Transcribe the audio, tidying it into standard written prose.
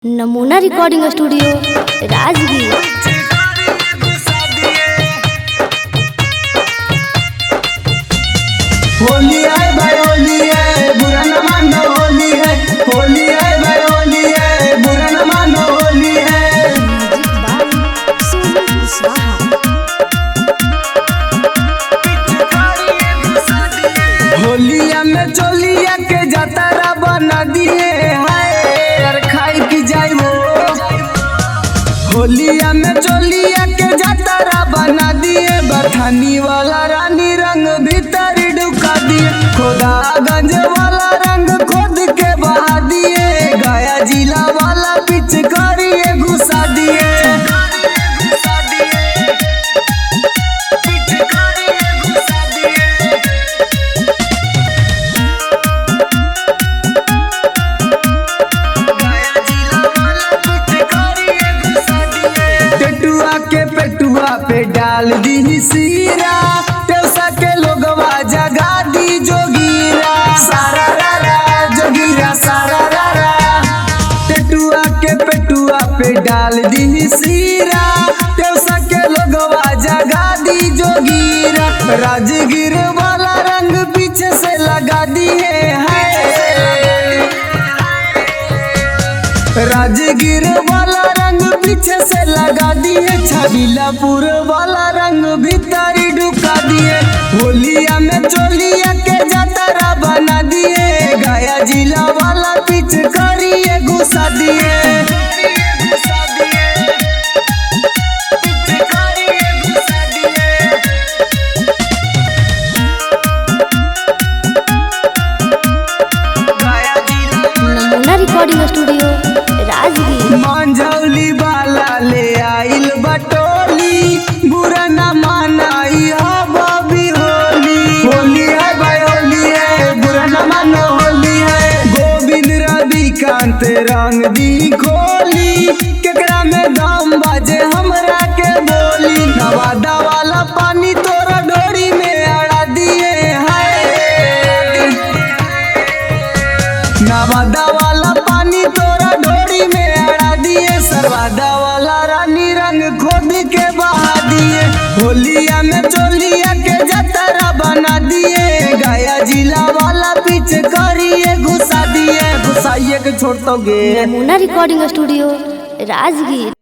नमूना recording studio Rajgir. Holi है भाई होली है, बुरा न मानो होली है। होली है भाई होली है, बुरा न मानो होली है। होलिया में चोलिया के जतरा बना दिए हाय, यार खाई की जाई वो। होलिया में चोलिया के जतरा बना दिए, बथानी वाला रानी रंग भीतर डुका दिए, खोदागंज वाला रंग खोद के बहा दिए, गया जिला वाला पिचकारी घुसा दिए। पेटुआ के पेटुआ पे डाल दी सीरा, टेउसा के लोगवा जगा दी जोगीरा, सारा रारा जोगीरा सारा रारा। पेटुआ के पेटुआ पे डाल दी सीरा, टेउसा के लोगवा जगा दी जोगीरा, राजगीर वाला रंग पीछे से लगा दिए है। राजगीर वाला रंग पीछे से लगा दिए, छबीलापुर वाला रंग भीतर ढुका दिए, होलिया में चोलिया के जतरा बना दिए, गया जिला वाला पिचकारी घुसा दिए। नमूना रिकॉर्डिंग स्टूडियो राजगीर। मंझौली वाला ले आइल बटोली, बुरा न मानाई बबी होली। होली है भाई होली है, बुरा न मानो होली है। गोविंद रविकांत रंग दी खोली, केकरा में दाम बाजे हमरा के बोली, नवादा वाला पानी तोरा डोरी में अड़ा दिए है। नवादा वाला पानी तोरा डोरी में अड़ा दिए, सरवादा वाला रानी रंग खोद के बहा दिए, होलिया में चोलिया के जतरा बना दिए, गया जिला वाला पिचकारी घुसा दिए, घुसाइए के छोड़ दोगे। नमूना रिकॉर्डिंग स्टूडियो राजगीर।